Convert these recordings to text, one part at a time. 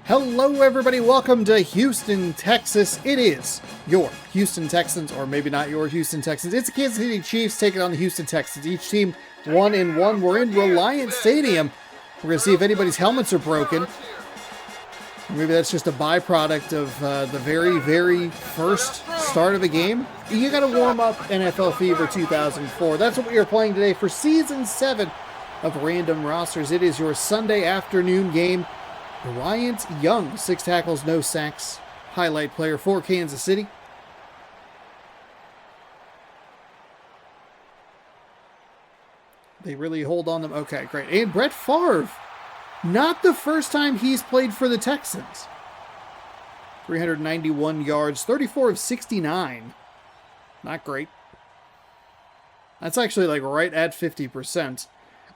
Hello everybody, welcome to Houston, Texas. It is your Houston Texans, or maybe not your Houston Texans. It's the Kansas City Chiefs taking on the Houston Texans. Each team 1-1. We're in Reliant Stadium. We're going to see if anybody's helmets are broken. Maybe that's just a byproduct of the very first start of a game. You got to warm up NFL Fever 2004. That's what we are playing today for Season 7 of Random Rosters. It is your Sunday afternoon game. Bryant Young, 6 tackles, no sacks, highlight player for Kansas City. They really hold on them. Okay, great. And Brett Favre, not the first time he's played for the Texans. 391 yards, 34 of 69. Not great. That's actually like right at 50%.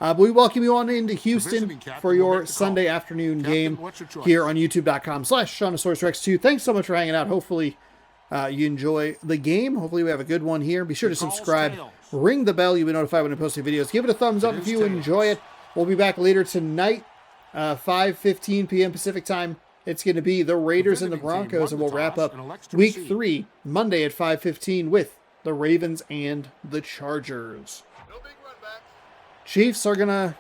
But we welcome you on into Houston for your Sunday afternoon game here on youtube.com/Seannosaurus 2. Thanks so much for hanging out. Hopefully you enjoy the game. Hopefully we have a good one here. Be sure to subscribe, ring the bell. You'll be notified when I post new videos. Give it a thumbs up if you enjoy it. We'll be back later tonight, 5:15 p.m. Pacific time. It's going to be the Raiders and the Broncos, and we'll wrap up Week 3 Monday at 5:15 with the Ravens and the Chargers. Chiefs are going to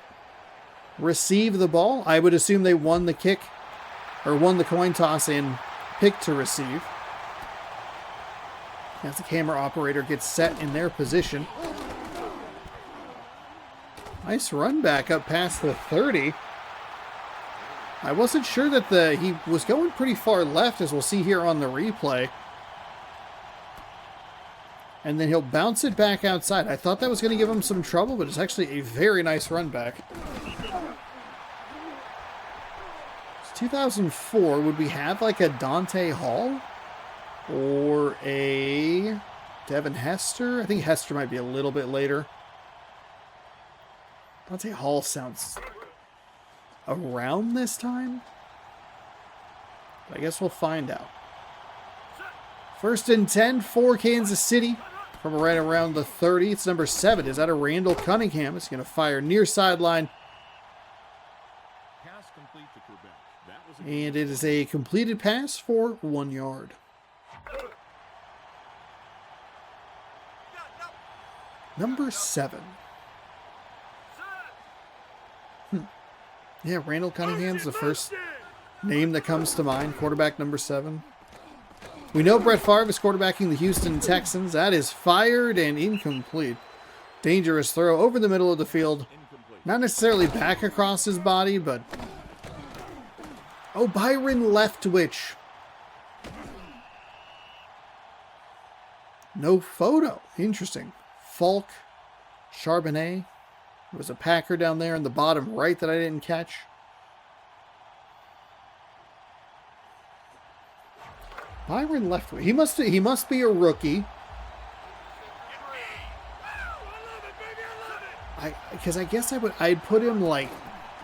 receive the ball. I would assume they won the kick, or won the coin toss and picked to receive. As the camera operator gets set in their position. Nice run back up past the 30. I wasn't sure that he was going pretty far left, as we'll see here on the replay. And then he'll bounce it back outside. I thought that was going to give him some trouble, but it's actually a very nice run back. It's 2004. Would we have like a Dante Hall? Or a Devin Hester? I think Hester might be a little bit later. Dante Hall sounds around this time. But I guess we'll find out. 1st and 10 for Kansas City from right around the 30. It's number 7. Is that a Randall Cunningham? It's going to fire near sideline. And it is a completed pass for 1 yard. Number 7. Yeah, Randall Cunningham's the first name that comes to mind. Quarterback number 7. We know Brett Favre is quarterbacking the Houston Texans. That is fired and incomplete. Dangerous throw over the middle of the field. Not necessarily back across his body, but... Oh, Byron Leftwich. No photo. Interesting. Falk, Charbonnet. There was a Packer down there in the bottom right that I didn't catch. Byron Leftwich. He must be a rookie. Because I guess I'd put him like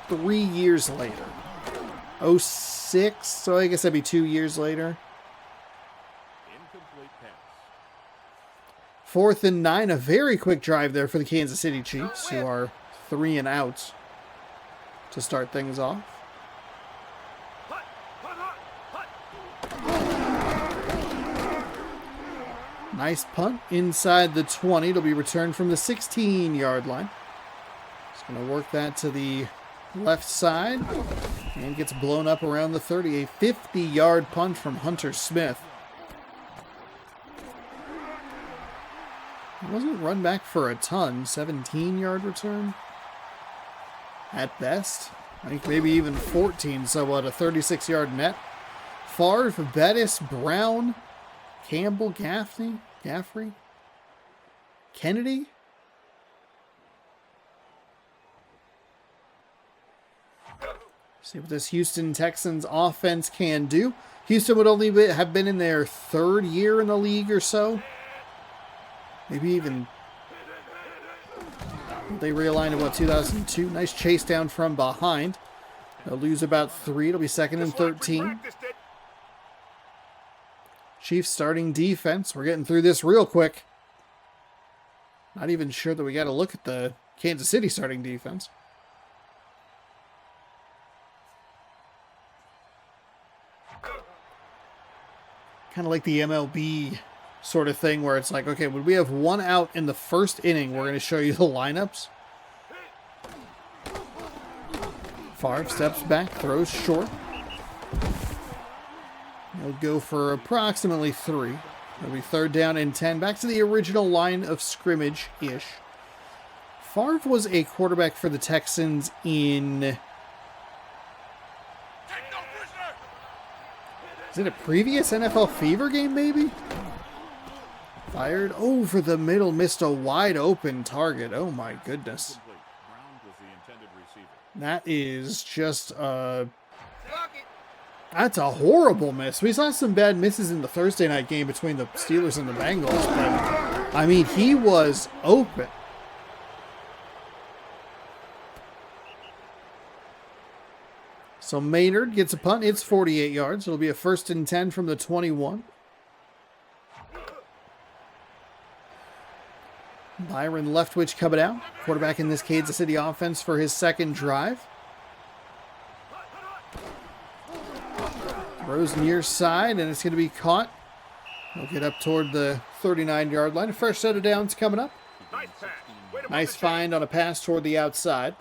3 years later. 06, so I guess that'd be 2 years later. 4th and 9, a very quick drive there for the Kansas City Chiefs, who are 3 and out to start things off. Nice punt inside the 20. It'll be returned from the 16-yard line. Just going to work that to the left side. And gets blown up around the 30. A 50-yard punt from Hunter Smith. It wasn't run back for a ton. 17-yard return. At best. I think maybe even 14. So what, a 36-yard net. Favre, Bettis, Brown, Campbell, Gaffrey, Kennedy. See what this Houston Texans offense can do. Houston would only have been in their 3rd year in the league or so. Maybe even... They realigned in, 2002? Nice chase down from behind. They'll lose about 3. It'll be 2nd and 13. Chiefs starting defense. We're getting through this real quick. Not even sure that we got to look at the Kansas City starting defense. Kind of like the MLB sort of thing where it's like, okay, when we have one out in the first inning, we're going to show you the lineups. Favre steps back, throws short. He'll go for approximately 3. It'll be 3rd down and 10. Back to the original line of scrimmage-ish. Favre was a quarterback for the Texans in... Is it a previous NFL Fever game, maybe? Fired over the middle, missed a wide open target. Oh my goodness. That is just that's a horrible miss. We saw some bad misses in the Thursday night game between the Steelers and the Bengals, but I mean, he was open. So Maynard gets a punt. It's 48 yards. It'll be a 1st and 10 from the 21. Byron Leftwich coming out. Quarterback in this Kansas City offense for his 2nd drive. Throws near side, and it's going to be caught. He'll get up toward the 39-yard line. A fresh set of downs coming up. Nice find on a pass toward the outside.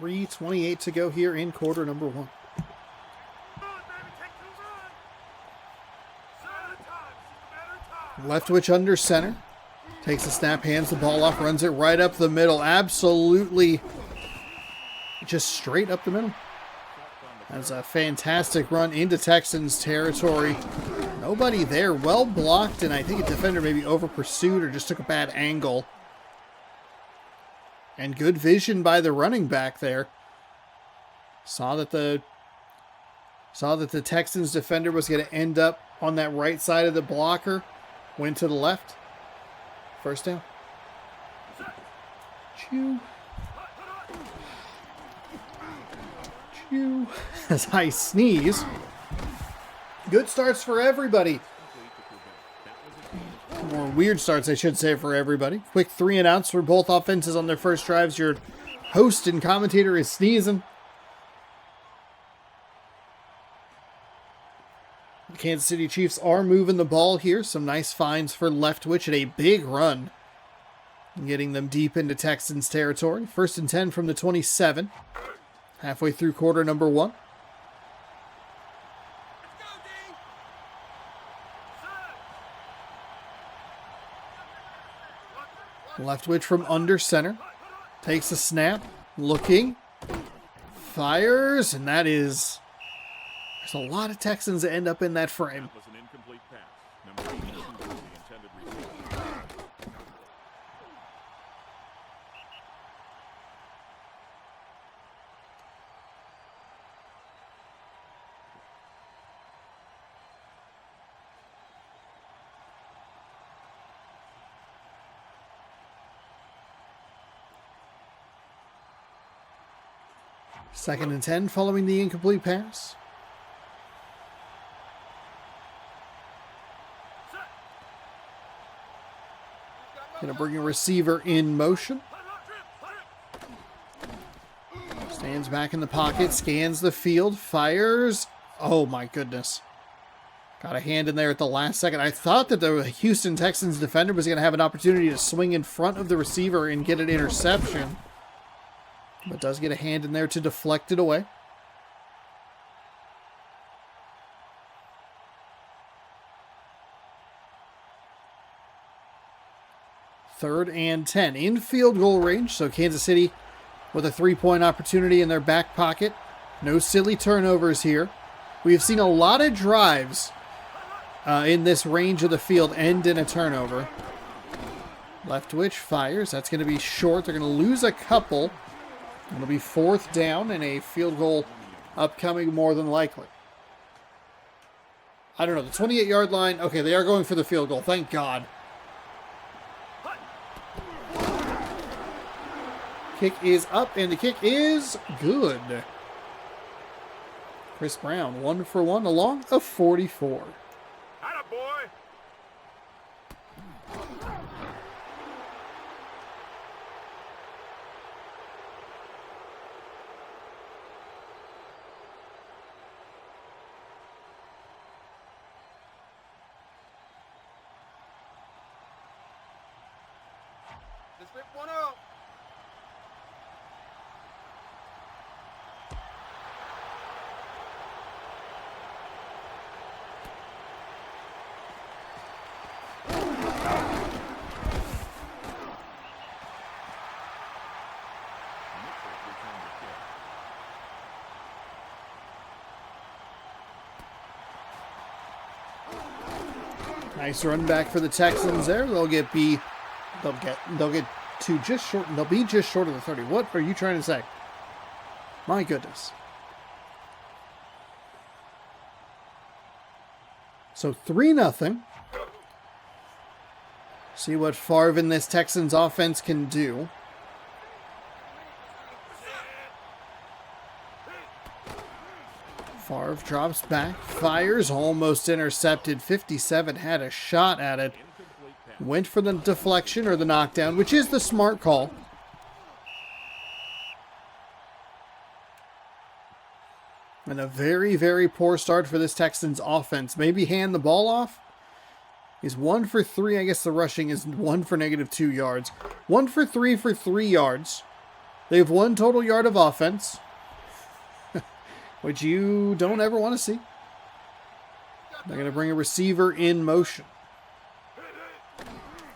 .328 to go here in quarter number 1. Leftwich under center. Takes the snap, hands the ball off, runs it right up the middle. Absolutely just straight up the middle. That's a fantastic run into Texans territory. Nobody there. Well blocked, and I think a defender maybe over pursued or just took a bad angle. And good vision by the running back there. Saw that the Texans defender was going to end up on that right side of the blocker. Went to the left. 1st down. Chew. Chew. As I sneeze. Good starts for everybody. More weird starts, I should say, for everybody. Quick 3 and outs for both offenses on their first drives. Your host and commentator is sneezing. The Kansas City Chiefs are moving the ball here. Some nice finds for Leftwich and a big run. Getting them deep into Texans territory. 1st and 10 from the 27. Halfway through quarter number 1. Leftwich from under center. Takes a snap. Looking. Fires. And that is... There's a lot of Texans that end up in that frame. Second and 10 following the incomplete pass. Going to bring a receiver in motion. Stands back in the pocket, scans the field, fires. Oh my goodness. Got a hand in there at the last second. I thought that the Houston Texans defender was going to have an opportunity to swing in front of the receiver and get an interception. But does get a hand in there to deflect it away. Third and 10 in field goal range. So Kansas City with a 3-point opportunity in their back pocket. No silly turnovers here. We have seen a lot of drives in this range of the field end in a turnover. Leftwich fires. That's going to be short. They're going to lose a couple. It'll be 4th down and a field goal upcoming more than likely. I don't know. The 28-yard line. Okay, they are going for the field goal. Thank God. Kick is up and the kick is good. Chris Brown, 1 for 1 along a 44. Attaboy. Let's rip one up. Nice run back for the Texans there. They'll get to just short. They'll be just short of the 30. What are you trying to say? My goodness. So 3-0. See what Favre in this Texans offense can do. Favre drops back, fires, almost intercepted. 57 had a shot at it. Went for the deflection or the knockdown, which is the smart call. And a very, very poor start for this Texans offense. Maybe hand the ball off. He's 1 for 3. I guess the rushing is 1 for -2 yards. 1 for 3 for 3 yards. They have 1 total yard of offense, which you don't ever want to see. They're going to bring a receiver in motion.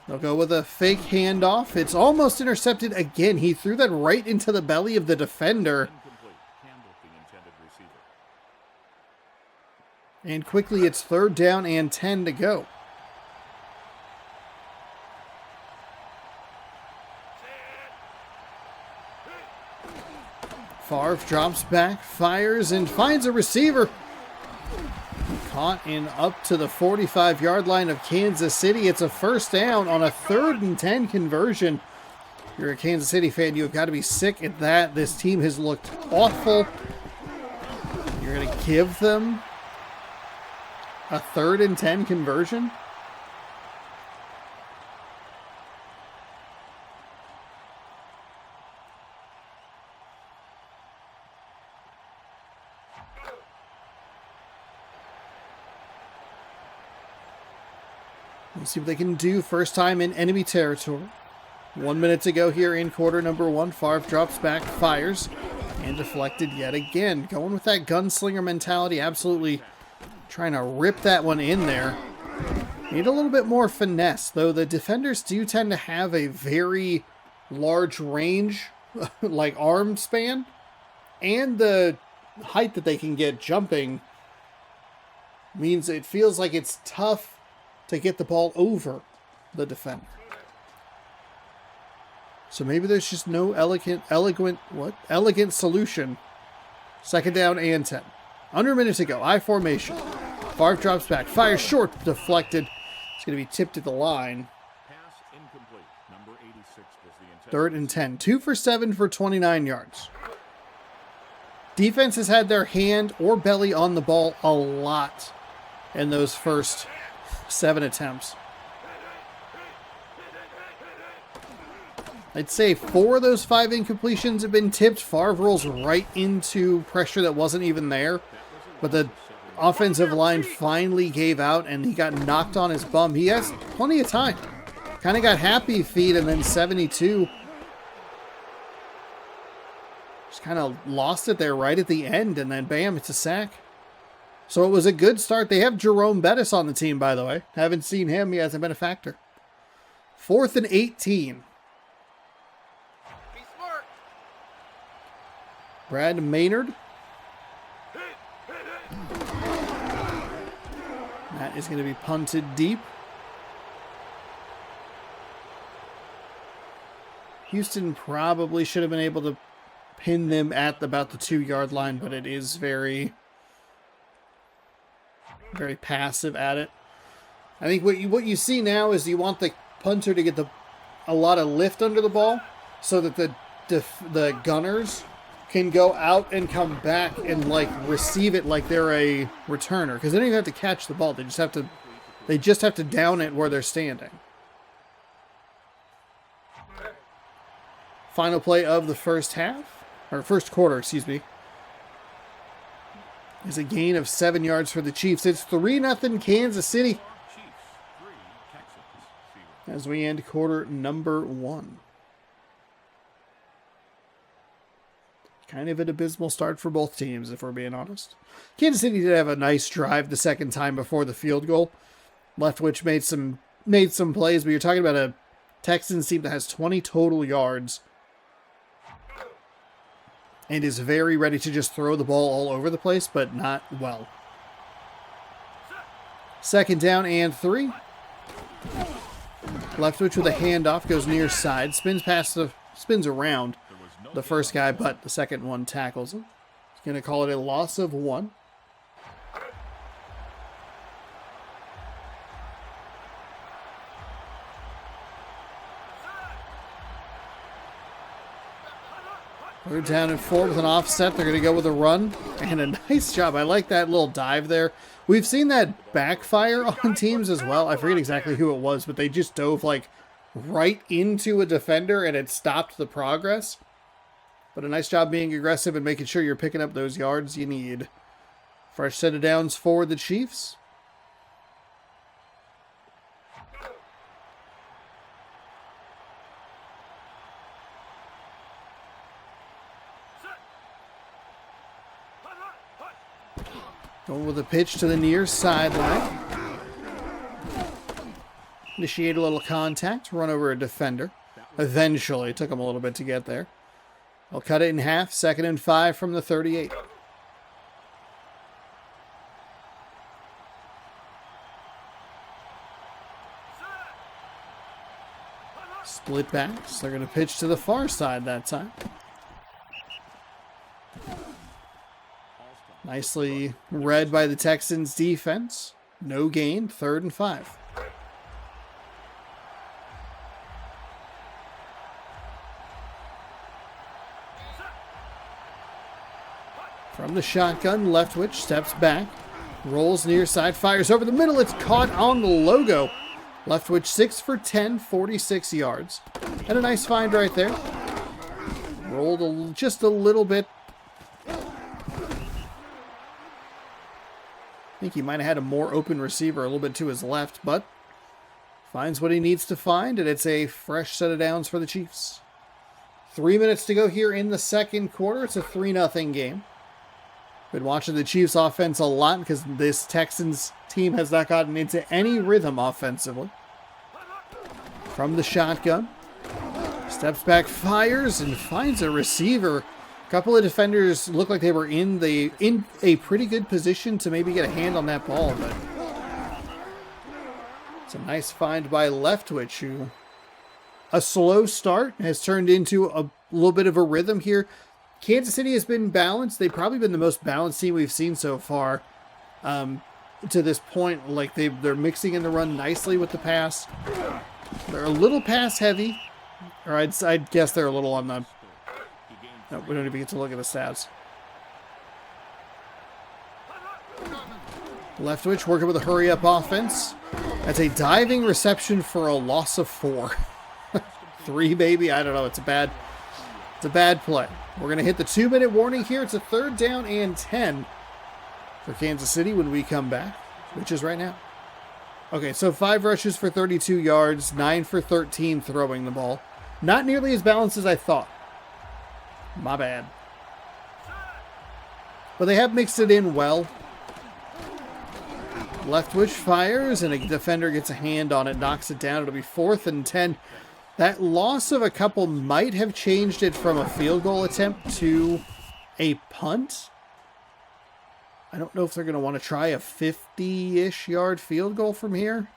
They'll go with a fake handoff. It's almost intercepted again. He threw that right into the belly of the defender. And quickly it's 3rd down and 10 to go. Favre drops back, fires, and finds a receiver. Caught in up to the 45-yard line of Kansas City. It's a 1st down on a 3rd and 10 conversion. If you're a Kansas City fan, you've got to be sick at that. This team has looked awful. You're going to give them a 3rd and 10 conversion? Let's see what they can do. First time in enemy territory. 1 minute to go here in quarter number 1. Favre drops back, fires, and deflected yet again. Going with that gunslinger mentality. Absolutely trying to rip that one in there. Need a little bit more finesse, though the defenders do tend to have a very large range, like arm span, and the height that they can get jumping means it feels like it's tough to get the ball over the defender. So maybe there's just no elegant solution. 2nd down and 10. Under a minute to go. I formation. Favre drops back. Fires short. Deflected. It's going to be tipped at the line. Pass incomplete. Number 86 was the intended. 3rd and 10. 2 for 7 for 29 yards. Defense has had their hand or belly on the ball a lot in those first 7 attempts. I'd say 4 of those 5 incompletions have been tipped. Favre rolls right into pressure that wasn't even there. But the offensive line finally gave out and he got knocked on his bum. He has plenty of time. Kind of got happy feet, and then 72. Just kind of lost it there right at the end, and then bam, it's a sack. So it was a good start. They have Jerome Bettis on the team, by the way. Haven't seen him. He hasn't been a factor. 4th and 18. Be smart. Brad Maynard. That is going to be punted deep. Houston probably should have been able to pin them at about the 2-yard line, but it is very passive at it. I think what you see now is you want the punter to get a lot of lift under the ball so that the gunners can go out and come back and like receive it like they're a returner, because they don't even have to catch the ball. They just have to down it where they're standing. Final play of the first half, or first quarter, excuse me, is a gain of 7 yards for the Chiefs. It's 3-0 Kansas City as we end quarter number 1. Kind of an abysmal start for both teams, if we're being honest. Kansas City did have a nice drive the second time before the field goal. Leftwich made some plays, but you're talking about a Texans team that has 20 total yards and is very ready to just throw the ball all over the place, but not well. 2nd down and 3. Leftwich with a handoff, goes near side, spins around the first guy, but the second one tackles him. He's going to call it a loss of 1. Third down and 4 with an offset. They're going to go with a run. And a nice job. I like that little dive there. We've seen that backfire on teams as well. I forget exactly who it was, but they just dove like right into a defender and it stopped the progress. But a nice job being aggressive and making sure you're picking up those yards you need. Fresh set of downs for the Chiefs. Going with a pitch to the near sideline. Initiate a little contact, run over a defender. Eventually, it took him a little bit to get there. They'll cut it in half, 2nd and 5 from the 38. Split backs. They're going to pitch to the far side that time. Nicely read by the Texans defense. No gain, 3rd and 5. From the shotgun, Leftwich steps back, rolls near side, fires over the middle. It's caught on the logo. Leftwich 6 for 10, 46 yards. And a nice find right there. Rolled just a little bit. I think he might have had a more open receiver a little bit to his left, but finds what he needs to find, and it's a fresh set of downs for the Chiefs. 3 minutes to go here in the second quarter. It's a 3-0 game. Been watching the Chiefs offense a lot because this Texans team has not gotten into any rhythm offensively. From the shotgun, steps back, fires, and finds a receiver. A couple of defenders look like they were in a pretty good position to maybe get a hand on that ball, but it's a nice find by Leftwich, who a slow start has turned into a little bit of a rhythm here. Kansas City has been balanced. They've probably been the most balanced team we've seen so far to this point. Like they're mixing in the run nicely with the pass. They're a little pass heavy, or I'd guess they're a little on the. No, we don't even get to look at the stats. Leftwich working with a hurry-up offense. That's a diving reception for a loss of 4. 3, baby. I don't know. It's a bad play. We're going to hit the 2-minute warning here. It's a 3rd down and 10 for Kansas City when we come back, which is right now. Okay, so 5 rushes for 32 yards, 9 for 13 throwing the ball. Not nearly as balanced as I thought. My bad. But they have mixed it in well. Leftwich fires, and a defender gets a hand on it, knocks it down. It'll be 4th and 10. That loss of a couple might have changed it from a field goal attempt to a punt. I don't know if they're going to want to try a 50-ish yard field goal from here.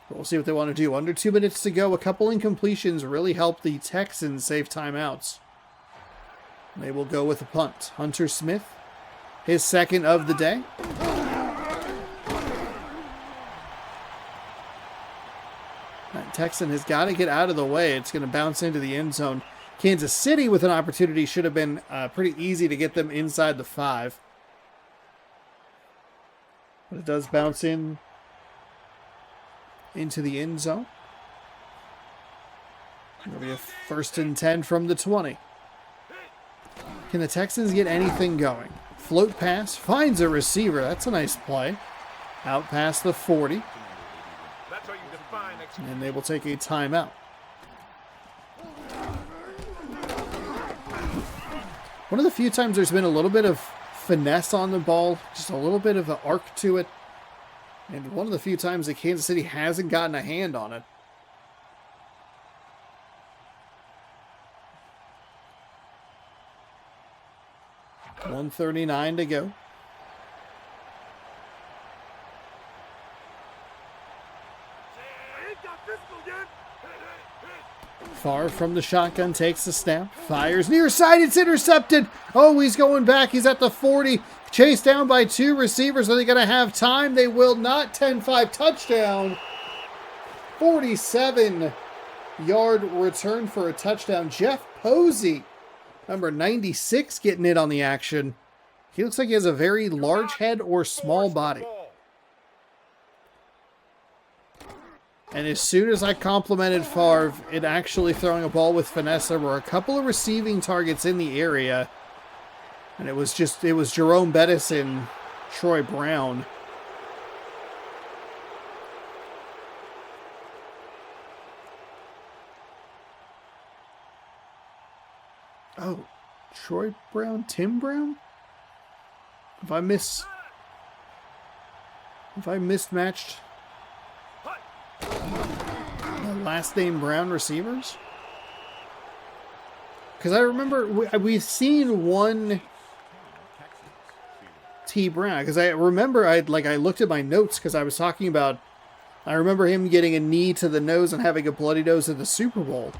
But we'll see what they want to do. Under 2 minutes to go. A couple incompletions really help the Texans save timeouts. They will go with a punt. Hunter Smith, his 2nd of the day. That Texan has got to get out of the way. It's going to bounce into the end zone. Kansas City with an opportunity should have been pretty easy to get them inside the 5. But it does bounce in into the end zone. It'll be a 1st and 10 from the 20. Can the Texans get anything going? Float pass, finds a receiver. That's a nice play. Out past the 40. And they will take a timeout. One of the few times there's been a little bit of finesse on the ball, just a little bit of an arc to it. And one of the few times that Kansas City hasn't gotten a hand on it. .139 to go. Favre from the shotgun takes the snap, fires near side, it's intercepted. Oh, he's going back, he's at the 40, chased down by 2 receivers. Are they going to have time? They will not. 10-5 touchdown. 47-yard return for a touchdown. Jeff Posey, number 96, getting in on the action. He looks like he has a very large head or small body. And as soon as I complimented Favre in actually throwing a ball with finesse, there were a couple of receiving targets in the area. And it was Jerome Bettis and Troy Brown. Oh, Troy Brown? Tim Brown? Have I mismatched the last name Brown receivers? Because I remember we've seen one T Brown. Because I remember I looked at my notes because I was talking about. I remember him getting a knee to the nose and having a bloody nose at the Super Bowl.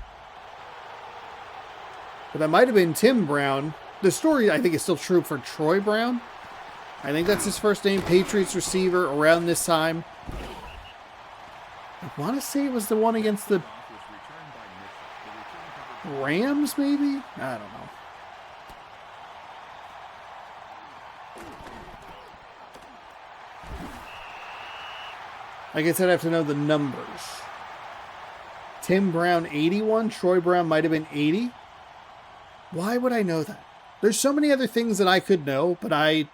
But that might have been Tim Brown. The story, I think, is still true for Troy Brown. I think that's his first name. Patriots receiver around this time. I want to say it was the one against the Rams, maybe? I don't know. I guess I'd have to know the numbers. Tim Brown, 81. Troy Brown might have been 80. Why would I know that? There's so many other things that I could know, but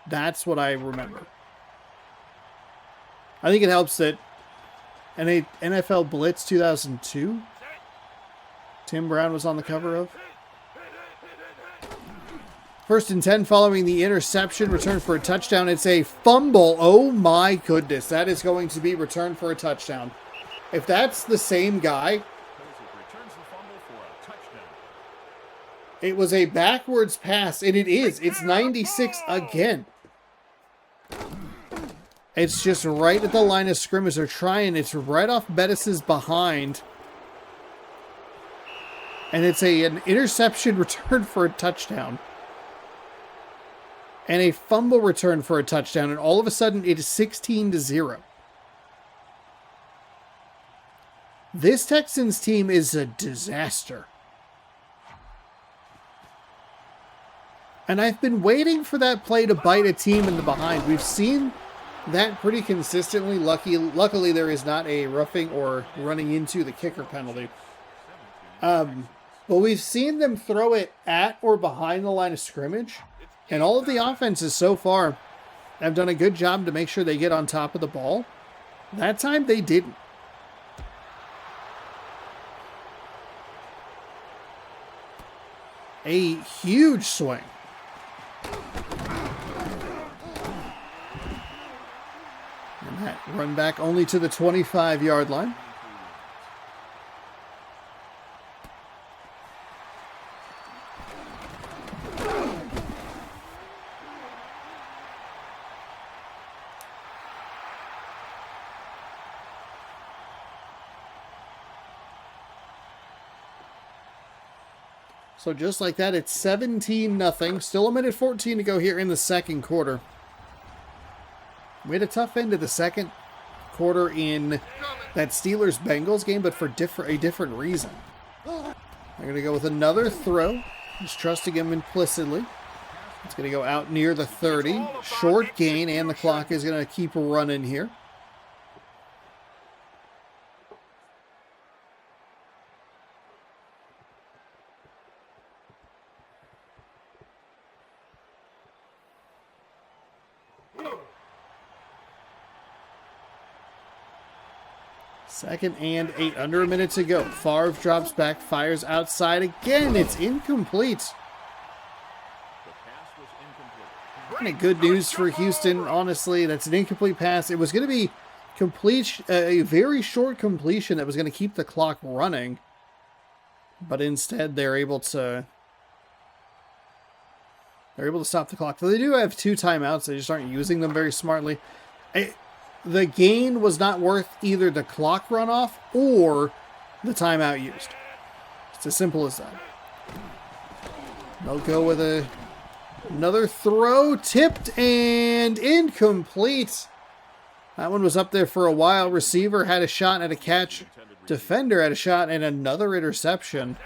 that's what I remember. I think it helps that in a NFL Blitz 2002, Tim Brown was on the cover of. 1st and 10 following the interception, return for a touchdown. It's a fumble. Oh my goodness. That is going to be returned for a touchdown. If that's the same guy, it was a backwards pass, and it is. It's 96 again. It's just right at the line of scrimmage. They're trying. It's right off Bettis' behind. And it's an interception return for a touchdown. And a fumble return for a touchdown. And all of a sudden, it is 16-0. This Texans team is a disaster. And I've been waiting for that play to bite a team in the behind. We've seen that pretty consistently. Luckily, there is not a roughing or running into the kicker penalty. But we've seen them throw it at or behind the line of scrimmage. And all of the offenses so far have done a good job to make sure they get on top of the ball. That time, they didn't. A huge swing. And that run back only to the 25-yard line. So just like that, it's 17-0. Still a minute 14 to go here in the second quarter. We had a tough end of the second quarter in that Steelers-Bengals game, but for a different reason. They're going to go with another throw. Just trusting him implicitly. It's going to go out near the 30. Short gain, and the clock is going to keep running here. Second and 8, under a minute to go. Favre drops back, fires outside again. It's incomplete. Kind of good news for Houston, honestly. That's an incomplete pass. It was going to be a very short completion that was going to keep the clock running. But instead, they're able to stop the clock. So they do have 2 timeouts. They just aren't using them very smartly. The gain was not worth either the clock runoff or the timeout used. It's as simple as that. They'll go with another throw, tipped and incomplete. That one was up there for a while. Receiver had a shot at a catch. Defender had a shot and another interception.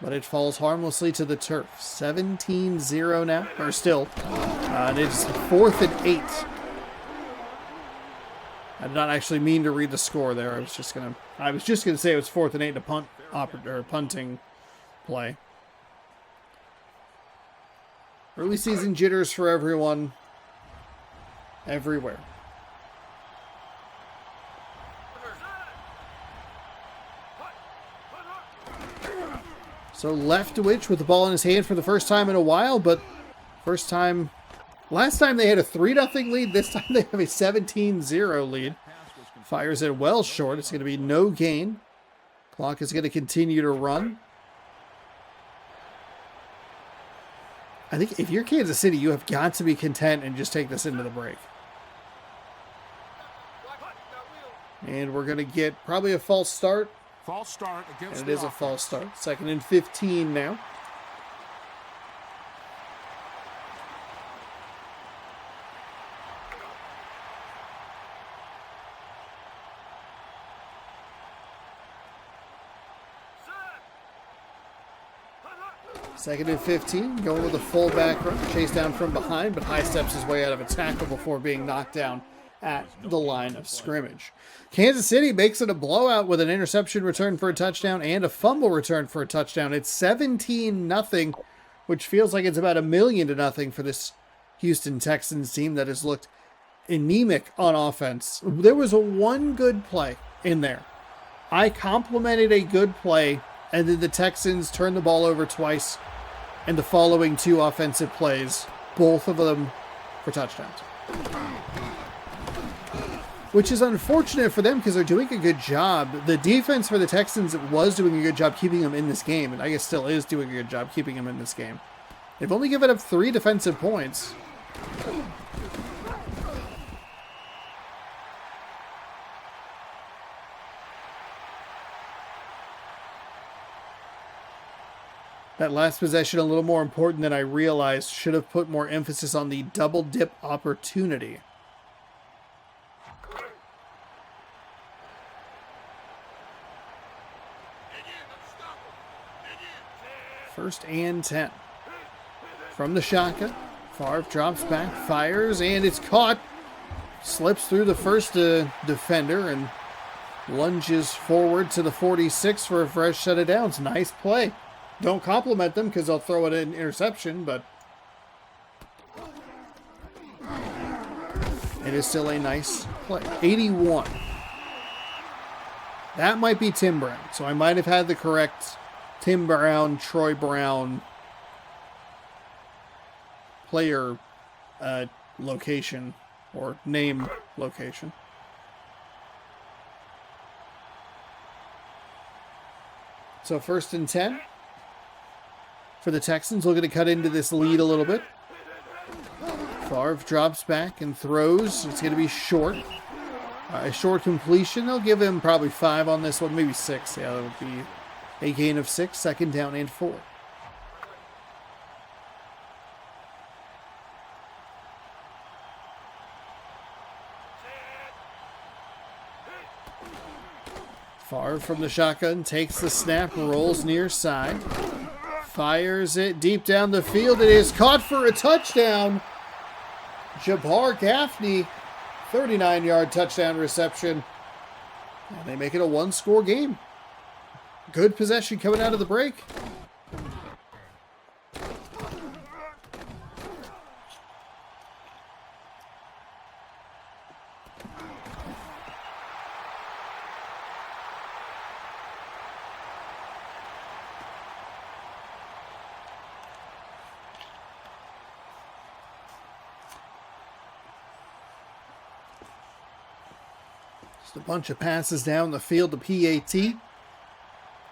But it falls harmlessly to the turf. 17-0 now, or still. And it's 4th and 8. I did not actually mean to read the score there. I was just gonna say it was 4th and 8 to punting play. Early season jitters for everyone, everywhere. So Leftwich with the ball in his hand for the first time in a while, but last time they had a 3-0 lead. This time they have a 17-0 lead. Fires it well short. It's going to be no gain. Clock is going to continue to run. I think if you're Kansas City, you have got to be content and just take this into the break. And we're going to get probably a false start. False start against and it is a false start. 2nd and 15 now. Second and 15, going with a fullback run, chase down from behind, but high steps his way out of a tackle before being knocked down at the line of scrimmage. Kansas City makes it a blowout with an interception return for a touchdown and a fumble return for a touchdown. It's 17-0, which feels like it's about 1,000,000-0 for this Houston Texans team that has looked anemic on offense. There was one good play in there. I complimented a good play, and then the Texans turned the ball over twice, and the following 2 offensive plays, both of them for touchdowns. Which is unfortunate for them because they're doing a good job. The defense for the Texans was doing a good job keeping them in this game, and I guess still is doing a good job keeping them in this game. They've only given up 3 defensive points. That last possession, a little more important than I realized, should have put more emphasis on the double dip opportunity. First and 10. From the shotgun, Favre drops back, fires, and it's caught. Slips through the first defender and lunges forward to the 46 for a fresh set of downs. Nice play. Don't compliment them because they'll throw it in interception, but it is still a nice play. 81. That might be Tim Brown, so I might have had the correct Tim Brown, Troy Brown player location or name location. So 1st and 10 for the Texans. Looking to cut into this lead a little bit. Favre drops back and throws. It's going to be short. A short completion. They'll give him probably 5 on this one, maybe 6. Yeah, that would be a gain of 6. 2nd down and 4. Far from the shotgun, takes the snap, rolls near side. Fires it deep down the field. It is caught for a touchdown. Jabbar Gaffney, 39-yard touchdown reception. And they make it a one-score game. Good possession coming out of the break. Just a bunch of passes down the field to PAT.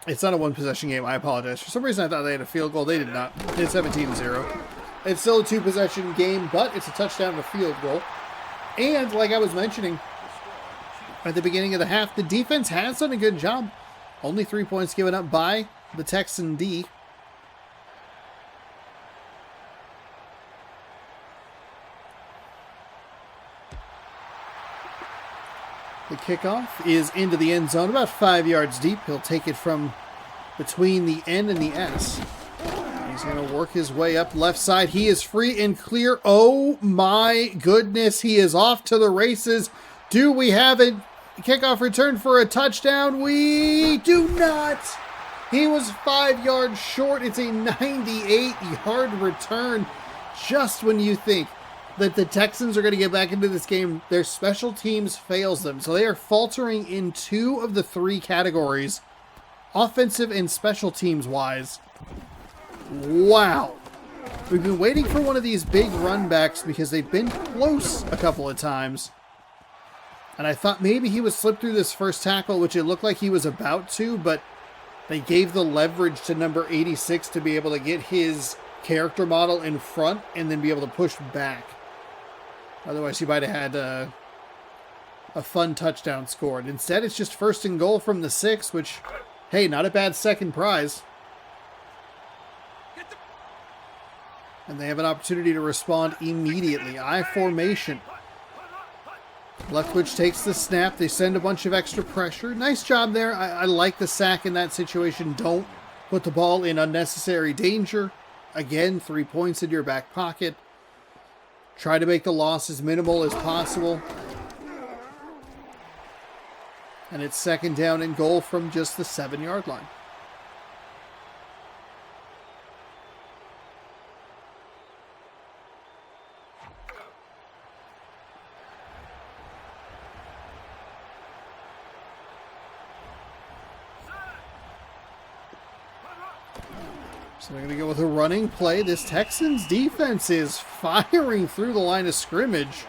It's not a one-possession game. I apologize. For some reason, I thought they had a field goal. They did not. It's 17-0. It's still a two-possession game, but it's a touchdown and a field goal. And like I was mentioning at the beginning of the half, the defense has done a good job. Only 3 points given up by the Texan D. The kickoff is into the end zone, about 5 yards deep. He'll take it from between the N and the S. He's going to work his way up left side. He is free and clear. Oh my goodness, he is off to the races. Do we have a kickoff return for a touchdown? We do not. He was 5 yards short. It's a 98-yard return. Just when you think that the Texans are going to get back into this game, their special teams fails them. So they are faltering in 2 of the 3 categories, offensive and special teams wise. Wow. We've been waiting for one of these big run backs because they've been close a couple of times. And I thought maybe he would slip through this first tackle, which it looked like he was about to, but they gave the leverage to number 86 to be able to get his character model in front and then be able to push back. Otherwise, he might have had a fun touchdown scored. Instead, it's just 1st and goal from the 6, which, hey, not a bad second prize. And they have an opportunity to respond immediately. I formation. Leftwich takes the snap. They send a bunch of extra pressure. Nice job there. I like the sack in that situation. Don't put the ball in unnecessary danger. Again, 3 points in your back pocket. Try to make the loss as minimal as possible. And it's 2nd down and goal from just the 7-yard line. So they're going to go with a running play. This Texans defense is firing through the line of scrimmage.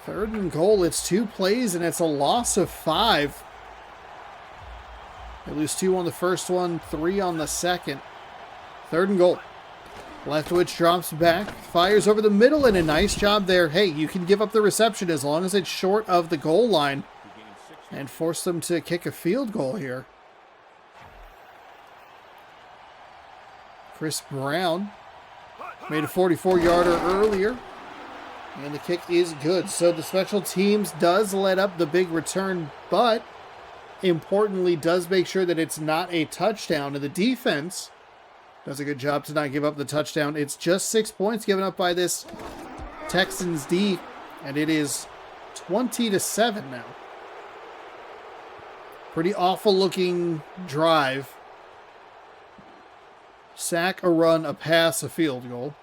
3rd and goal. It's 2 plays, and it's a loss of 5. They lose 2 on the first one, 3 on the second. 3rd and goal. Leftwich drops back, fires over the middle, and a nice job there. Hey, you can give up the reception as long as it's short of the goal line and force them to kick a field goal here. Chris Brown made a 44-yarder earlier, and the kick is good. So the special teams does let up the big return, but importantly does make sure that it's not a touchdown. And the defense does a good job to not give up the touchdown. It's just 6 points given up by this Texans D, and it is 20-7 now. Pretty awful looking drive. Sack, a run, a pass, a field goal.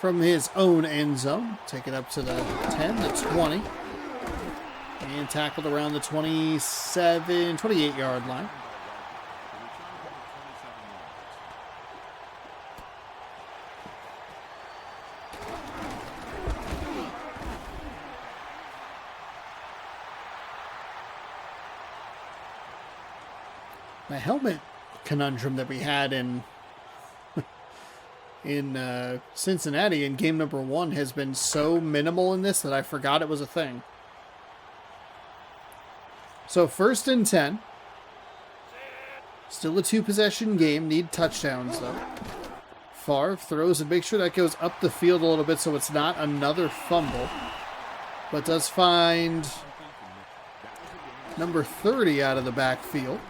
From his own end zone, take it up to the 10, the 20. And tackled around the 28-yard line. The helmet conundrum that we had in Cincinnati in game number 1 has been so minimal in this that I forgot it was a thing. So 1st and 10. Still a 2-possession game. Need touchdowns, though. Favre throws and makes sure that goes up the field a little bit so it's not another fumble. But does find number 30 out of the backfield.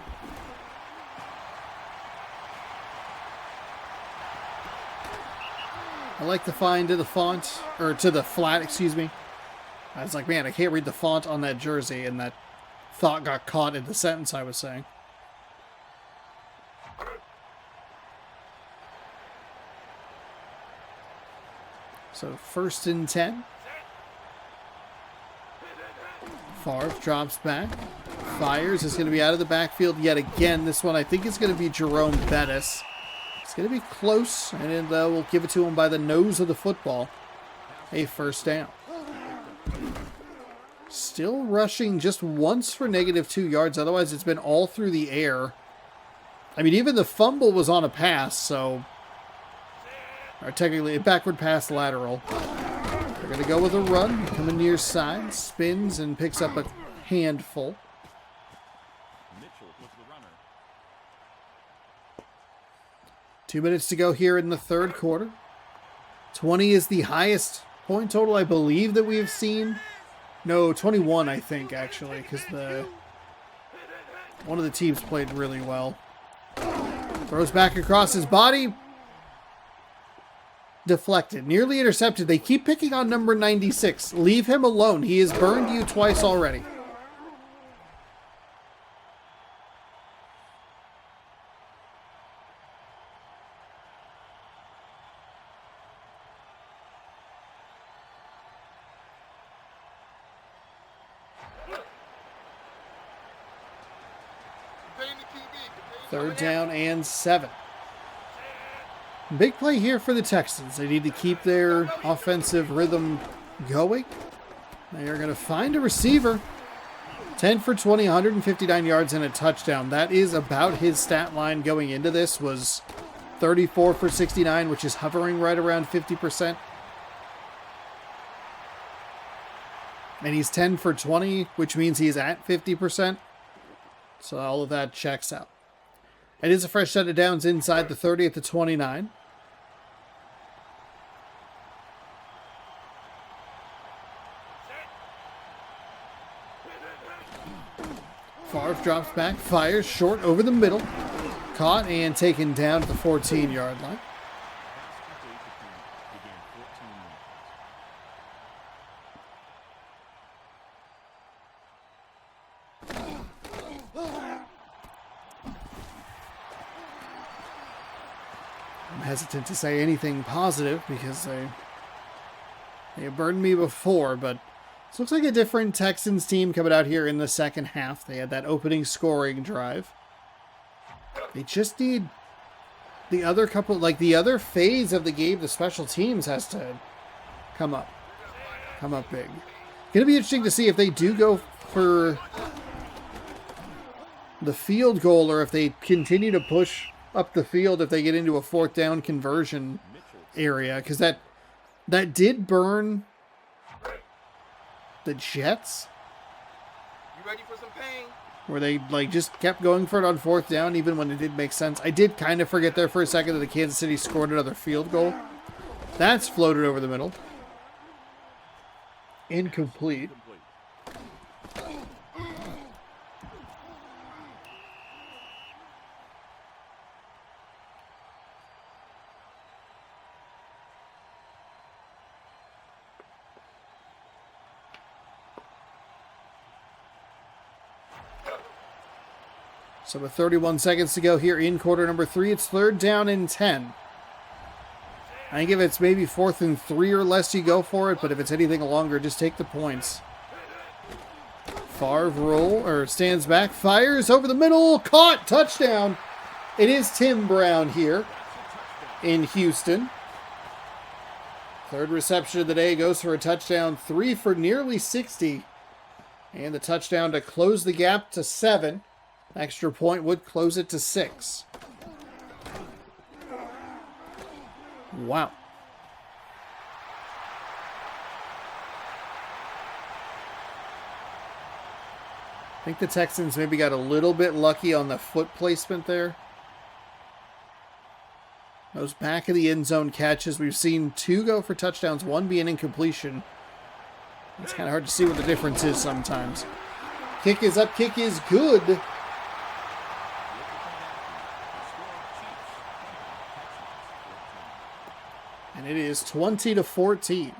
I like the find to the font, or to the flat, excuse me. I was like, man, I can't read the font on that jersey, and that thought got caught in the sentence I was saying. So 1st and 10. Favre drops back. Fires is going to be out of the backfield yet again. This one I think is going to be Jerome Bettis. It's going to be close, and we'll give it to him by the nose of the football. A 1st down. Still rushing just once for -2 yards. Otherwise, it's been all through the air. I mean, even the fumble was on a pass, so... Or technically, a backward pass lateral. They're going to go with a run. Coming near side. Spins and picks up a handful. Mitchell was the runner. 2 minutes to go here in the 3rd quarter. 20 is the highest point total, I believe, that we've seen. No, 21, I think, actually, because one of the teams played really well. Throws back across his body. Deflected. Nearly intercepted. They keep picking on number 96. Leave him alone. He has burned you twice already. Third down and 7. Big play here for the Texans. They need to keep their offensive rhythm going. They are going to find a receiver. 10 for 20, 159 yards and a touchdown. That is about his stat line going into this, was 34 for 69, which is hovering right around 50%. And he's 10 for 20, which means he's at 50%. So all of that checks out. It is a fresh set of downs inside the 30 at the 29. Favre drops back, fires short over the middle. Caught and taken down at the 14-yard line. I'm hesitant to say anything positive because they burned me before, but this looks like a different Texans team coming out here in the second half. They had that opening scoring drive. They just need the other couple, like the other phase of the game, the special teams has to come up big. Going to be interesting to see if they do go for the field goal or if they continue to push up the field if they get into a 4th down conversion area, because that did burn the Jets. You ready for some pain? Where they just kept going for it on 4th down even when it did make sense. I did kind of forget there for a second that the Kansas City scored another field goal. That's floated over the middle. Incomplete. So with 31 seconds to go here in quarter number 3, it's 3rd down and 10. I think if it's maybe 4th and 3 or less, you go for it, but if it's anything longer, just take the points. Favre stands back, fires over the middle, caught, touchdown. It is Tim Brown here in Houston. 3rd reception of the day, goes for a touchdown, 3 for nearly 60. And the touchdown to close the gap to 7. Extra point would close it to 6. Wow. think the Texans maybe got a little bit lucky on the foot placement there. Those back of the end zone catches, we've seen 2 go for touchdowns, 1 be an incompletion. It's kind of hard to see what the difference is sometimes. Kick is up, kick is good. And it is 20-14.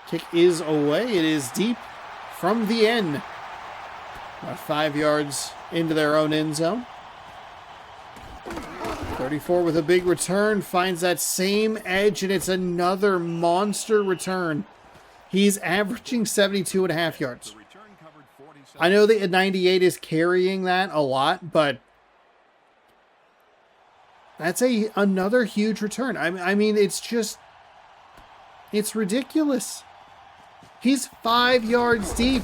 Kick is away. It is deep from the end. About 5 yards into their own end zone. 34 with a big return. Finds that same edge, and it's another monster return. He's averaging 72.5 yards. I know the 98 is carrying that a lot, but that's another huge return. I mean, it's ridiculous. He's 5 yards deep.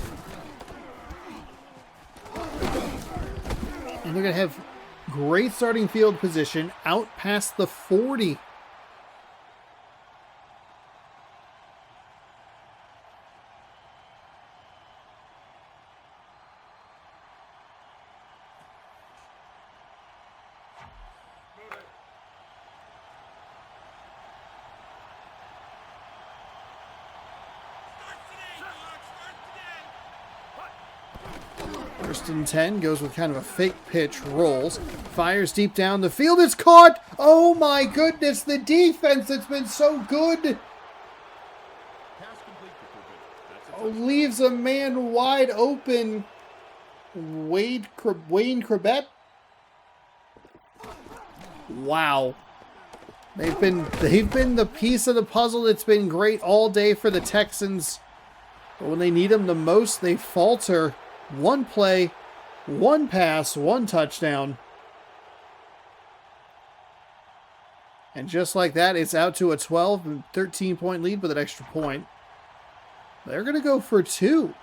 And they're going to have great starting field position out past the 40. First and 10, goes with kind of a fake pitch, rolls, fires deep down the field, it's caught! Oh my goodness, the defense that's been so good! Oh, leaves a man wide open. Wayne Krebet? Wow. They've been the piece of the puzzle that's been great all day for the Texans. But when they need them the most, they falter. 1 play, 1 pass, 1 touchdown. And just like that, it's out to a 12, 13-point lead with an extra point. They're going to go for 2.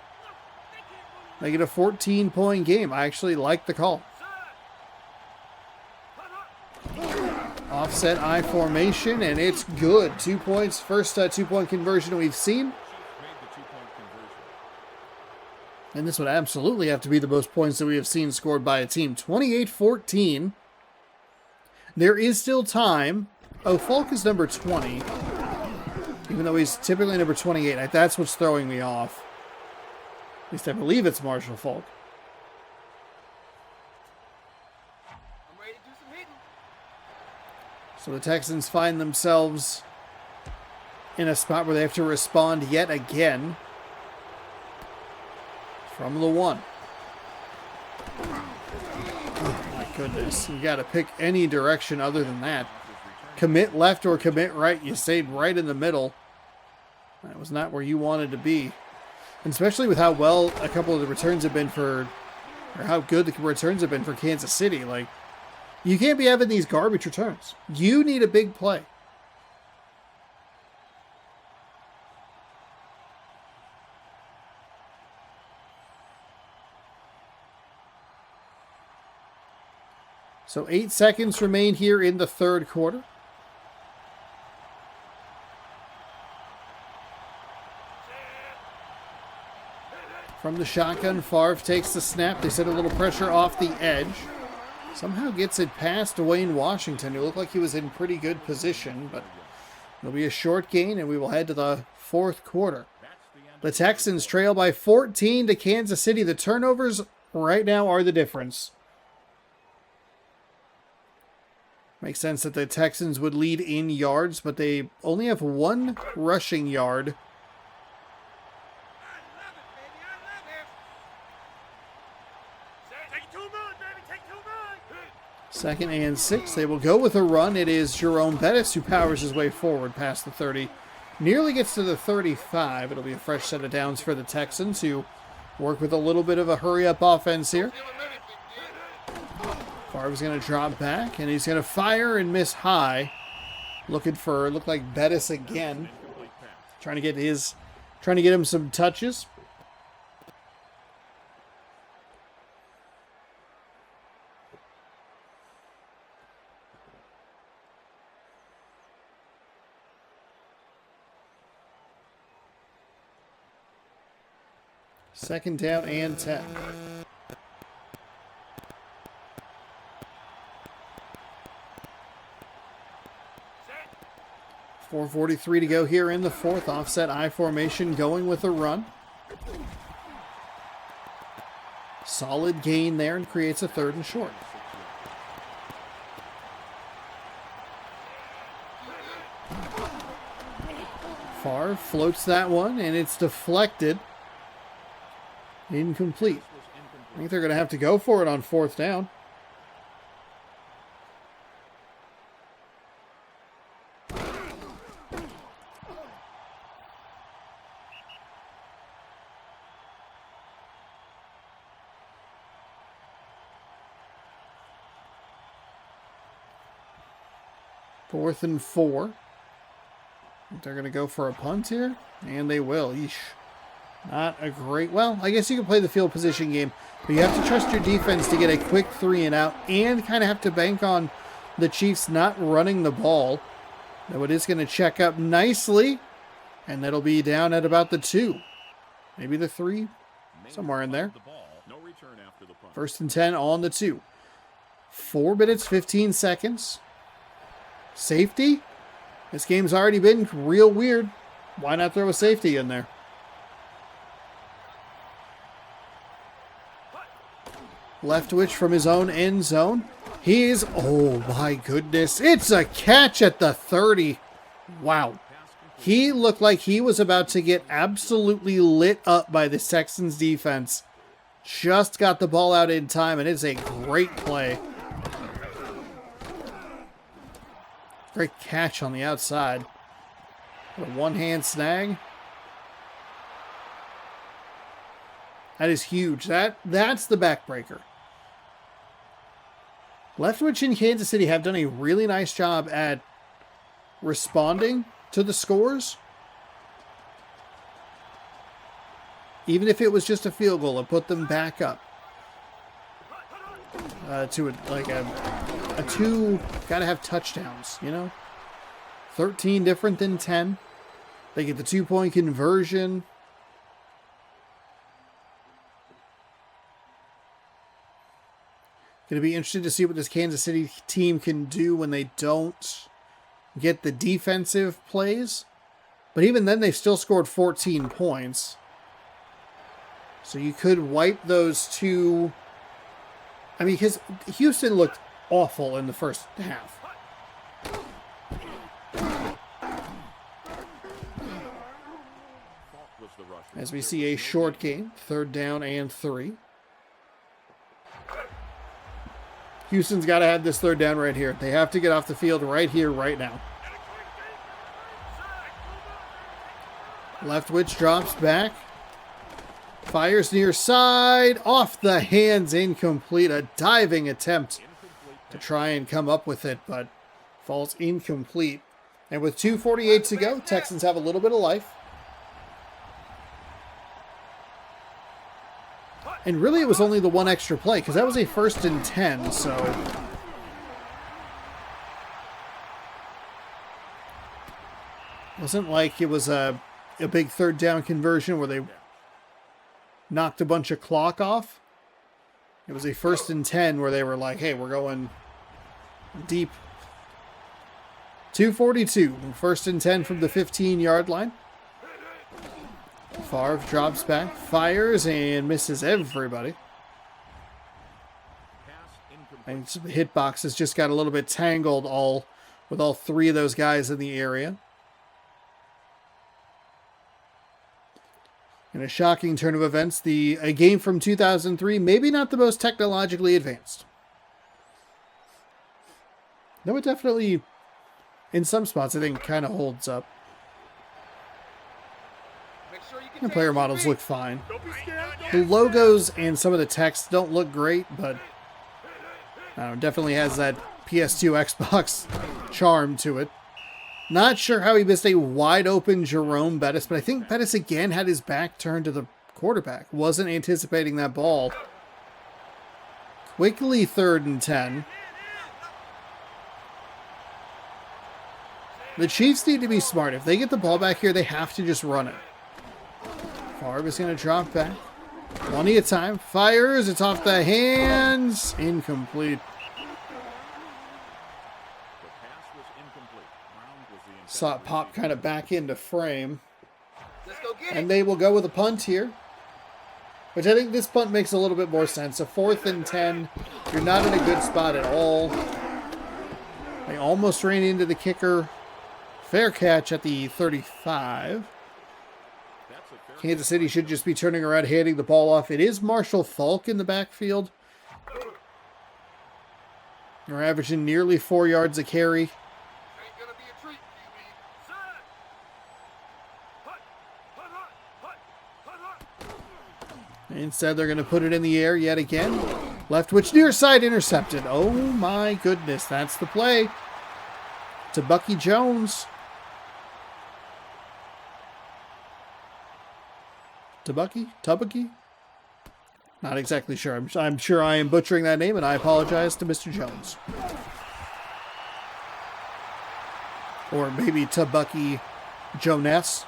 Make it a 14-point game. I actually like the call. Offset I formation, and it's good. 2 points. First 2-point conversion we've seen. And this would absolutely have to be the most points that we have seen scored by a team. 28-14. There is still time. Oh, Falk is number 20. Even though he's typically number 28. That's what's throwing me off. At least I believe it's Marshall Falk. I'm ready to do some hitting. So the Texans find themselves in a spot where they have to respond yet again. From the 1. Oh my goodness. You got to pick any direction other than that. Commit left or commit right. You stayed right in the middle. That was not where you wanted to be. And especially with how well a couple of the returns have been or how good the returns have been for Kansas City. Like, you can't be having these garbage returns. You need a big play. So 8 seconds remain here in the 3rd quarter. From the shotgun, Favre takes the snap. They set a little pressure off the edge. Somehow gets it past Dwayne Washington, who looked like he was in pretty good position, but it'll be a short gain, and we will head to the 4th quarter. The Texans trail by 14 to Kansas City. The turnovers right now are the difference. Makes sense that the Texans would lead in yards, but they only have 1 rushing yard. Second and 6. They will go with a run. It is Jerome Bettis who powers his way forward past the 30. Nearly gets to the 35. It'll be a fresh set of downs for the Texans, who work with a little bit of a hurry-up offense here. Favre's going to drop back, and he's going to fire and miss high. Looked like Bettis again. Trying to get him some touches. 2nd down and 10. 4:43 to go here in the 4th. Offset I formation going with a run. Solid gain there and creates a 3rd and short. Favre floats that one, and it's deflected. Incomplete. I think they're going to have to go for it on 4th down. Fourth and 4. They're going to go for a punt here, and they will. Yeesh. Not a great... Well, I guess you can play the field position game, but you have to trust your defense to get a quick 3 and out, and kind of have to bank on the Chiefs not running the ball. Though it is going to check up nicely, and that'll be down at about the 2. Maybe the 3, somewhere in there. 1st and 10 on the 2. 4 minutes, 15 seconds. Safety? This game's already been real weird. Why not throw a safety in there? Leftwich from his own end zone. He's, oh my goodness, it's a catch at the 30. Wow. He looked like he was about to get absolutely lit up by the Texans defense. Just got the ball out in time, and it's a great play. Great catch on the outside. A one-hand snag. That is huge. That's the backbreaker. Leftwich and Kansas City have done a really nice job at responding to the scores. Even if it was just a field goal, it put them back up to a 2. Gotta have touchdowns, you know. 13 different than 10. They get the 2-point conversion. Going to be interested to see what this Kansas City team can do when they don't get the defensive plays. But even then, they've still scored 14 points. So you could wipe those 2. I mean, because Houston looked awful in the first half. As we see a short game, 3rd down and 3. Houston's got to have this 3rd down right here. They have to get off the field right here, right now. Leftwich drops back. Fires near side. Off the hands, incomplete. A diving attempt to try and come up with it, but falls incomplete. And with 2:48 to go, Texans have a little bit of life. And really, it was only the 1 extra play, because that was a 1st and 10, so... It wasn't like it was a big 3rd down conversion where they knocked a bunch of clock off. It was a 1st and 10 where they were like, hey, we're going deep. 2:42, 1st and 10 from the 15-yard line. Favre drops back, fires, and misses everybody. And the hitbox has just got a little bit tangled with all 3 of those guys in the area. In a shocking turn of events, a game from 2003, maybe not the most technologically advanced. Though it definitely, in some spots, I think kind of holds up. The player models look fine. The logos and some of the text don't look great, but definitely has that PS2 Xbox charm to it. Not sure how he missed a wide open Jerome Bettis, but I think Bettis again had his back turned to the quarterback. Wasn't anticipating that ball. Quickly 3rd and 10. The Chiefs need to be smart. If they get the ball back here, they have to just run it. Favre is going to drop back. Plenty of time. Fires. It's off the hands. Incomplete. The pass was incomplete. Brown was the intended Saw it pop kind of back into frame. Let's go get And it. they will go with a punt here. Which I think this punt makes a little bit more sense. A 4th and 10. You're not in a good spot at all. They almost ran into the kicker. Fair catch at the 35. That's a fair Kansas City should just be turning around, handing the ball off. It is Marshall Falk in the backfield. They're averaging nearly 4 yards a carry. Ain't gonna be a treat, QB. Set. Hut. Hut, hut, hut, hut, hut. Instead, they're going to put it in the air yet again. Leftwich near side intercepted. Oh my goodness, that's the play. To Bucky Jones. Tubucky? Not exactly sure. I'm sure I am butchering that name, and I apologize to Mr. Jones. Or maybe Tubucky Jones.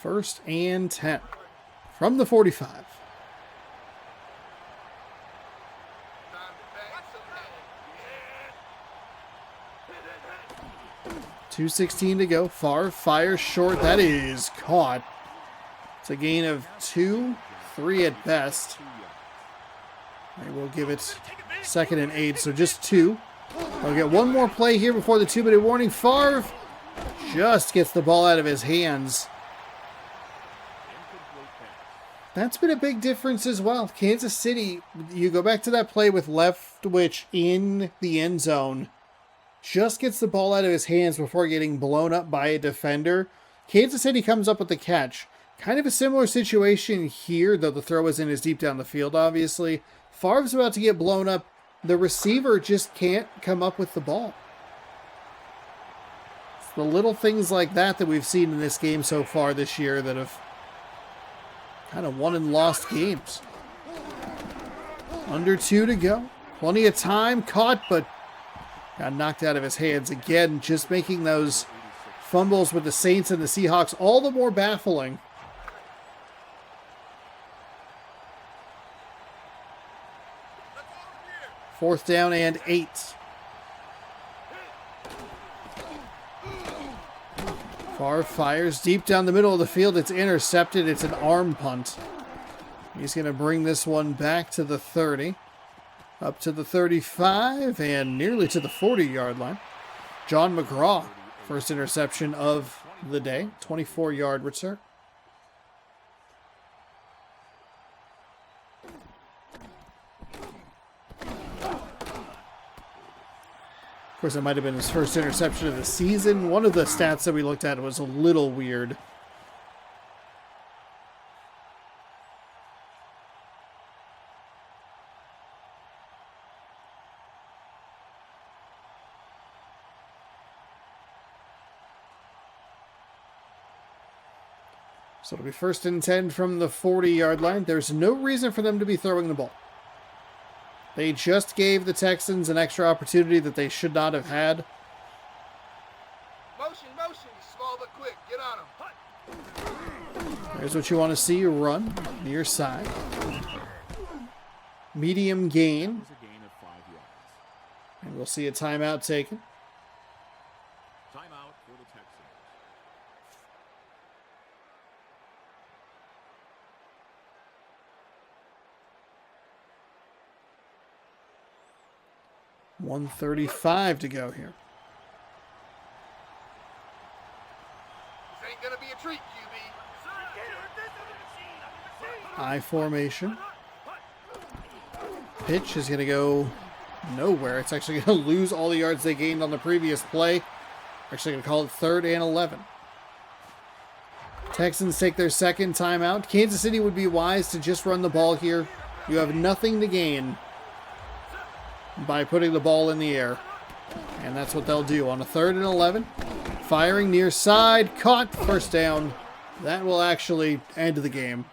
First and 10 from the 45. Time to bang some head. 2:16 to go. Favre fires short. That is caught. It's a gain of 2, 3 at best. They will give it 2nd and 8, so just 2. We'll get one more play here before the 2-minute warning. Favre just gets the ball out of his hands. That's been a big difference as well. Kansas City, you go back to that play with Leftwich in the end zone. Just gets the ball out of his hands before getting blown up by a defender. Kansas City comes up with the catch. Kind of a similar situation here, though the throw isn't as deep down the field, obviously. Favre's about to get blown up. The receiver just can't come up with the ball. It's the little things like that that we've seen in this game so far this year that have kind of won and lost games. Under 2 to go. Plenty of time. Caught, but got knocked out of his hands again. Just making those fumbles with the Saints and the Seahawks all the more baffling. Fourth down and 8. Favre fires deep down the middle of the field. It's intercepted. It's an arm punt. He's going to bring this one back to the 30. Up to the 35 and nearly to the 40-yard line. John McGraw, first interception of the day. 24-yard return. Of course, that might have been his first interception of the season. One of the stats that we looked at was a little weird. So it'll be 1st and 10 from the 40-yard line. There's no reason for them to be throwing the ball. They just gave the Texans an extra opportunity that they should not have had. Motion, small but quick. Get on him. Here's what you want to see. Run near side. Medium gain. was a gain of 5 yards. And we'll see a timeout taken. Timeout for the Texans. $1:35 to go here. This ain't gonna be a treat, QB. I formation. Pitch is going to go nowhere. It's actually going to lose all the yards they gained on the previous play. Actually going to call it 3rd and 11. Texans take their second timeout. Kansas City would be wise to just run the ball here. You have nothing to gain by putting the ball in the air. And that's what they'll do on a 3rd and 11. Firing near side. Caught. First down. That will actually end the game.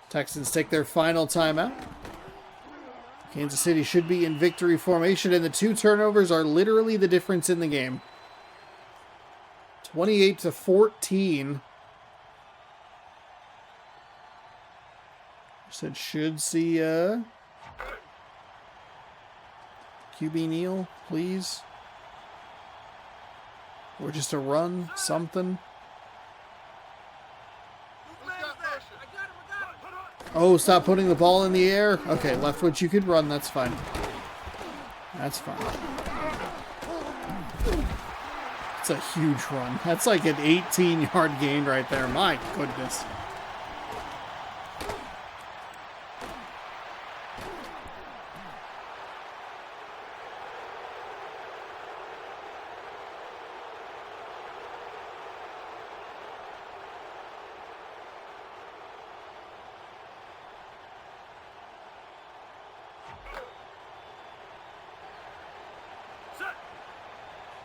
Texans take their final timeout. Kansas City should be in victory formation, and the 2 turnovers are literally the difference in the game. 28-14. Said should see QB kneel, please. Or just a run, something. Oh, stop putting the ball in the air. Okay, left foot you could run, that's fine. That's fine. It's a huge run. That's like an 18-yard gain right there. My goodness.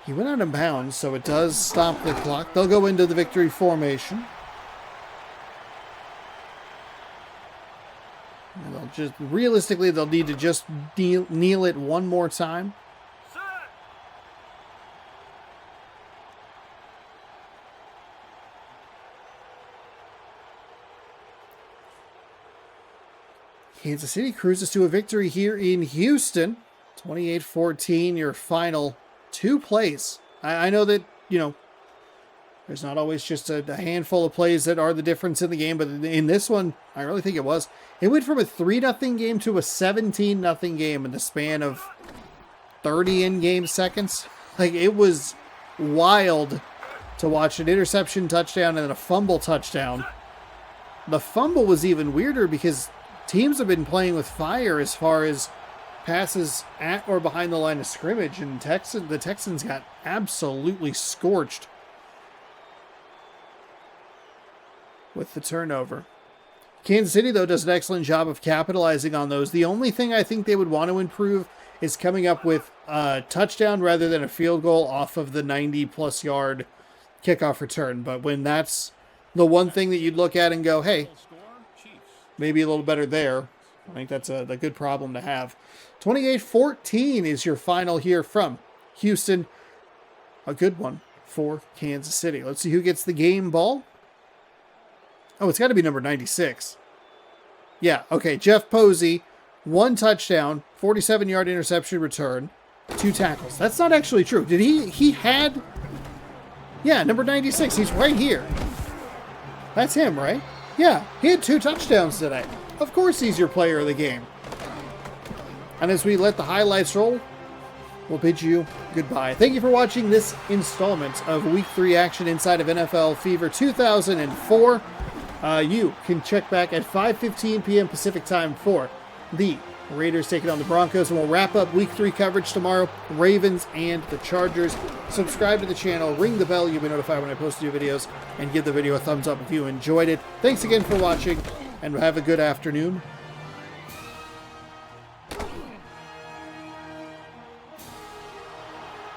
He went out of bounds, so it does stop the clock. They'll go into the victory formation. And they'll just, realistically, they'll need to just kneel it one more time. Kansas City cruises to a victory here in Houston. 28-14, your final 2 plays. I know that, you know, there's not always just a handful of plays that are the difference in the game, but in this one, I really think it was. It went from a 3-0 game to a 17-0 game in the span of 30 in-game seconds. Like, it was wild to watch an interception touchdown and then a fumble touchdown. The fumble was even weirder because teams have been playing with fire as far as passes at or behind the line of scrimmage, and the Texans got absolutely scorched with the turnover. Kansas City, though, does an excellent job of capitalizing on those. The only thing I think they would want to improve is coming up with a touchdown rather than a field goal off of the 90-plus yard kickoff return. But when that's the one thing that you'd look at and go, hey, maybe a little better there, I think that's a good problem to have. 28-14 is your final here from Houston. A good one for Kansas City. Let's see who gets the game ball. Oh, it's got to be number 96. Yeah, okay. Jeff Posey, 1 touchdown, 47-yard interception return, 2 tackles. That's not actually true. Did he had... Yeah, number 96. He's right here. That's him, right? Yeah, he had 2 touchdowns today. Of course he's your player of the game. And as we let the highlights roll, we'll bid you goodbye. Thank you for watching this installment of Week 3 action inside of NFL Fever 2004. You can check back at 5:15 p.m. Pacific time for the Raiders taking on the Broncos. And we'll wrap up Week 3 coverage tomorrow. Ravens and the Chargers. Subscribe to the channel. Ring the bell. You'll be notified when I post new videos. And give the video a thumbs up if you enjoyed it. Thanks again for watching. And have a good afternoon.